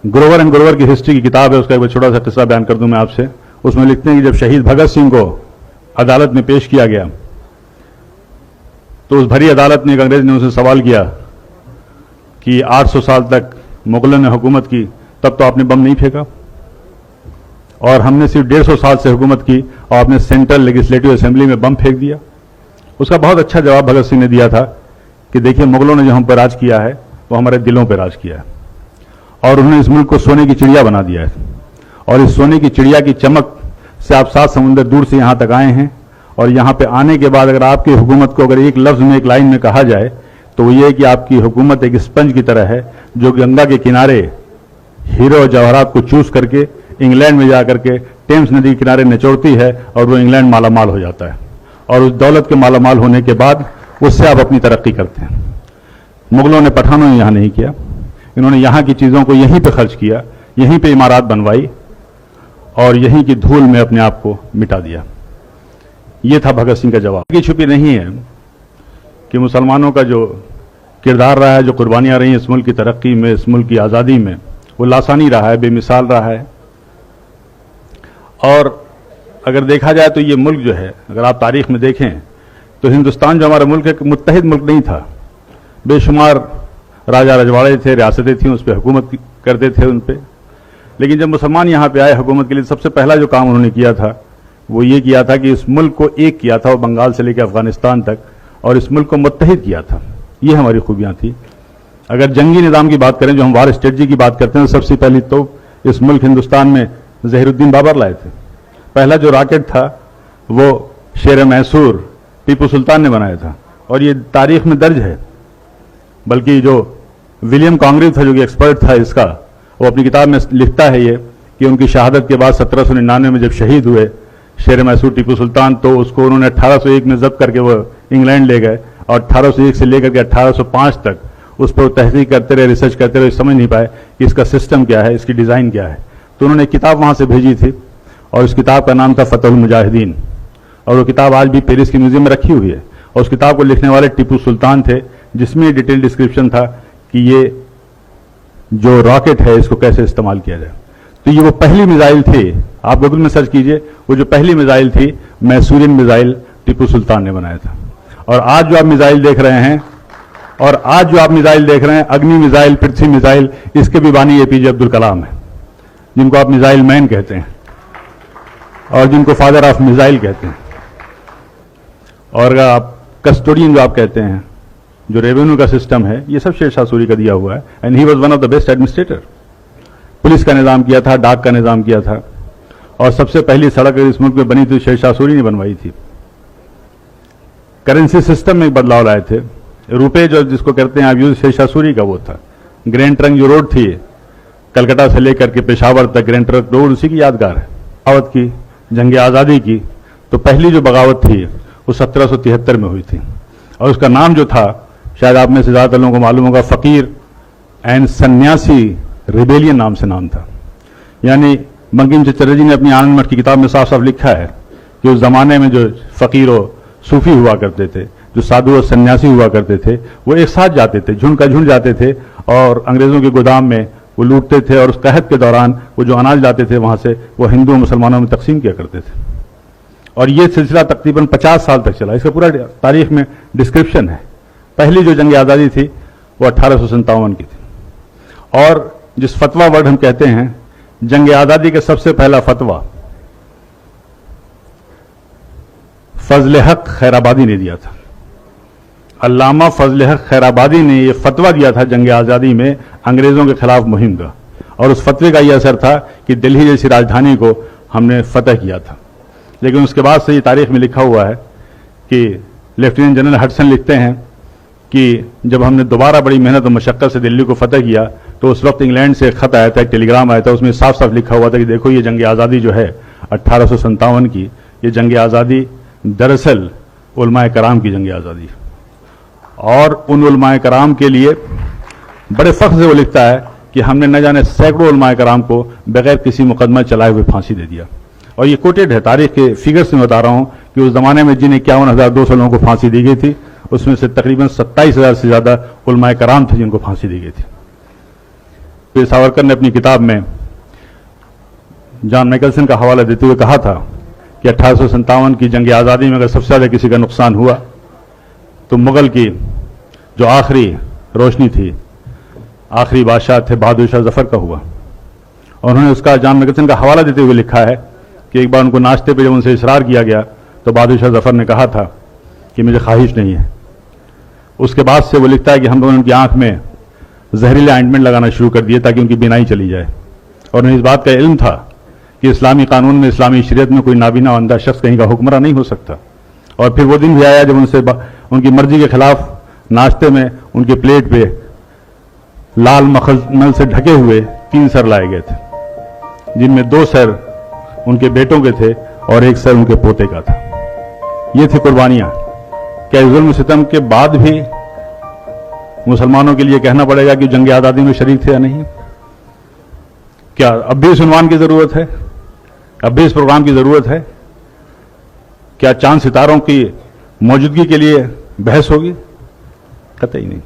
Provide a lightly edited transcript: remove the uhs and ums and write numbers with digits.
Grover and Grover की history की किताब है, उसका एक छोटा सा किस्सा बयान कर दूं मैं आपसे। उसमें लिखते हैं कि जब शहीद भगत सिंह को अदालत में पेश किया गया तो उस भरी अदालत में एक अंग्रेज ने उनसे सवाल किया कि 800 साल तक मुगलों ने हुकूमत की, तब तो आपने बम नहीं फेंका, और हमने सिर्फ 150 साल से हुकूमत की और आपने सेंट्रल लेजिस्लेटिव असेंबली में बम फेंक दिया। उसका बहुत अच्छा जवाब भगत सिंह ने दिया था कि देखिए, मुगलों ने जो हम पर राज किया है वो हमारे दिलों पर राज किया है, और उन्होंने इस मुल्क को सोने की चिड़िया बना दिया है, और इस सोने की चिड़िया की चमक से आप 7 समुंदर दूर से यहां तक आए हैं, और यहां पे आने के बाद अगर आपकी हुकूमत को अगर एक लफ्ज में, एक लाइन में कहा जाए तो वो ये है कि आपकी हुकूमत एक स्पंज की तरह है जो गंगा के किनारे हीरो और जवाहरात को चूस करके इंग्लैंड में जाकर के टेम्स नदी के किनारे निचोड़ती है, और वो इंग्लैंड मालामाल हो जाता है, और उस दौलत के मालामाल होने के बाद उससे आप अपनी तरक्की करते हैं। मुगलों ने, पठानों ने यहां नहीं किया, इन्होंने यहां की चीजों को यहीं पे खर्च किया, यहीं पे इमारत बनवाई और यहीं की धूल में अपने आप को मिटा दिया। यह था भगत सिंह का जवाब। की छुपी नहीं है कि मुसलमानों का जो किरदार रहा है, जो कुर्बानियां रही इस मुल्क की तरक्की में, इस मुल्क की आज़ादी में, वो लासानी रहा है, बेमिसाल रहा है। और अगर देखा जाए तो ये मुल्क जो है, अगर आप तारीख में देखें तो हिंदुस्तान जो हमारा मुल्क है, मुत्तहिद मुल्क नहीं था। बेशुमार राजा रजवाड़े थे, रियासतें थीं, उस पर हुकूमत करते थे उन पर। लेकिन जब मुसलमान यहाँ पे आए हुकूमत के लिए, सबसे पहला जो काम उन्होंने किया था वो ये किया था कि इस मुल्क को एक किया था, वो बंगाल से लेकर अफगानिस्तान तक, और इस मुल्क को मुत्तहिद किया था। ये हमारी खूबियां थी। अगर जंगी निज़ाम की बात करें, जो हम वार स्ट्रेटजी की बात करते हैं, तो सबसे पहली तो इस मुल्क हिंदुस्तान में ज़हीरुद्दीन बाबर लाए थे। पहला जो रॉकेट था वो शेर मैसूर टीपू सुल्तान ने बनाया था, और ये तारीख में दर्ज है। बल्कि जो विलियम कॉन्ग्रेव था, जो कि एक्सपर्ट था इसका, वो अपनी किताब में लिखता है ये कि उनकी शहादत के बाद 1799 में जब शहीद हुए शेर मैसूर टीपू सुल्तान, तो उसको उन्होंने 1801 में जब्त करके वो इंग्लैंड ले गए, और 1801 से लेकर के 1805 तक उस पर तहकीक करते रहे, रिसर्च करते रहे, समझ नहीं पाए कि इसका सिस्टम क्या है, इसकी डिज़ाइन क्या है। तो उन्होंने एक किताब वहाँ से भेजी थी, और उस किताब का नाम था फतहुल मुजाहिदीन, और वो किताब आज भी पेरिस के म्यूजियम में रखी हुई है। और उस किताब को लिखने वाले टीपू सुल्तान थे, जिसमें डिटेल डिस्क्रिप्शन था कि ये जो रॉकेट है इसको कैसे इस्तेमाल किया जाए। तो ये वो पहली मिसाइल थी, आप गूगल में सर्च कीजिए, वो जो पहली मिसाइल थी मैसूरियन मिसाइल टीपू सुल्तान ने बनाया था। और आज जो आप मिसाइल देख रहे हैं, अग्नि मिसाइल, पृथ्वी मिसाइल, इसके भी बानी एपीजे अब्दुल कलाम है, जिनको आप मिसाइल मैन कहते हैं और जिनको फादर ऑफ मिसाइल कहते हैं। और आप कस्टोडियन जो आप कहते हैं, जो रेवेन्यू का सिस्टम है, ये सब शेर शाह सूरी का दिया हुआ है, and he was one of the best administrator. Police का निजाम किया था, डाक का निजाम किया था, और सबसे पहली सड़क इस मुल्क में बनी थी शेर शाह सूरी ने बनवाई थी। करेंसी सिस्टम में बदलाव लाए थे। रुपए जो जिसको कहते हैं आप यूज, शेर शाह सूरी का वो था। ग्रैंड ट्रंक जो रोड थी कलकत्ता से लेकर के पेशावर तक, ग्रैंड ट्रंक रोड उसी की यादगार है। बगावत की, जंग आज़ादी की, तो पहली जो बगावत थी वो 1773 में हुई थी, और उसका नाम जो था, शायद आप में से ज़्यादातर लोगों को मालूम होगा, फकीर एंड सन्यासी रिबेलियन नाम से नाम था। यानी बंकिम चटर्जी जी ने अपनी आनंद मठ की किताब में साफ साफ लिखा है कि उस जमाने में जो फकीर और सूफी हुआ करते थे, जो साधु और सन्यासी हुआ करते थे, वो एक साथ जाते थे, झुंड का झुंड जाते थे, और अंग्रेजों के गोदाम में वो लूटते थे, और उस कहत के दौरान वो जो अनाज लाते थे वहां से, वो हिंदू और मुसलमानों में तकसीम किया करते थे। और ये सिलसिला तकरीबन 50 साल तक चला। इसका पूरा तारीख में डिस्क्रिप्शन है। पहली जो जंग आज़ादी थी वो 1857 की थी। और जिस फतवा वर्ड हम कहते हैं, जंग आज़ादी का सबसे पहला फतवा फजल हक खैराबादी ने दिया था। अल्लामा फजल हक खैराबादी ने यह फतवा दिया था जंग आज़ादी में अंग्रेजों के खिलाफ मुहिम का, और उस फतवे का यह असर था कि दिल्ली जैसी राजधानी को हमने फतह किया था। लेकिन उसके बाद से ये तारीख में लिखा हुआ है कि लेफ्टिनेंट जनरल हडसन लिखते हैं कि जब हमने दोबारा बड़ी मेहनत और मशक्क़त से दिल्ली को फतह किया, तो उस वक्त इंग्लैंड से एक खत आया था, एक टेलीग्राम आया था, उसमें साफ साफ लिखा हुआ था कि देखो ये जंग आज़ादी जो है 1857 की, ये जंग आज़ादी दरअसल उलमाए कराम की जंग आज़ादी, और उन उलमाए कराम के लिए बड़े फख्र से वो लिखता है कि हमने न जाने सैकड़ों उलमाए कराम को बगैर किसी मुकदमा चलाए हुए फांसी दे दिया। और ये कोटेड है, तारीख के फिगर्स में बता रहा हूं कि उस जमाने में जिन्हें 51,200 लोगों को फांसी दी गई थी, उसमें से तकरीबन 27,000 से ज्यादा उलमाए कराम थे जिनको फांसी दी गई थी। वीर सावरकर ने अपनी किताब में जॉन मैकलसन का हवाला देते हुए कहा था कि 1857 की जंग आज़ादी में अगर सबसे ज़्यादा किसी का नुकसान हुआ तो मुगल की जो आखिरी रोशनी थी, आखिरी बादशाह थे बहादुर शाह जफर का हुआ। और उन्होंने उसका जॉन मैकलसन का हवाला देते हुए लिखा है कि एक बार उनको नाश्ते पे जब उनसे इसरार किया गया तो बहादुर शाह जफर ने कहा था कि मुझे ख्वाहिश नहीं है। उसके बाद से वो लिखता है कि हम लोगों ने उनकी आंख में जहरीले ऑइंटमेंट लगाना शुरू कर दिए ताकि उनकी बीनाई चली जाए। और उन्हें इस बात का इल्म था कि इस्लामी कानून में, इस्लामी शरीयत में कोई नाबीना अंधा शख्स कहीं का हुक्मरान नहीं हो सकता। और फिर वो दिन भी आया जब उनसे उनकी मर्जी के खिलाफ नाश्ते में उनके प्लेट पे लाल मखमल से ढके हुए 3 सर लाए गए थे, जिनमें 2 सर उनके बेटों के थे और 1 सर उनके पोते का था। ये थी कुर्बानियां। क्या जुल्म सितम के बाद भी मुसलमानों के लिए कहना पड़ेगा कि जंग आज़ादी में शरीक थे या नहीं? क्या अब भी इस उन्वान की जरूरत है? अब भी इस प्रोग्राम की जरूरत है? क्या चांद सितारों की मौजूदगी के लिए बहस होगी? कतई नहीं।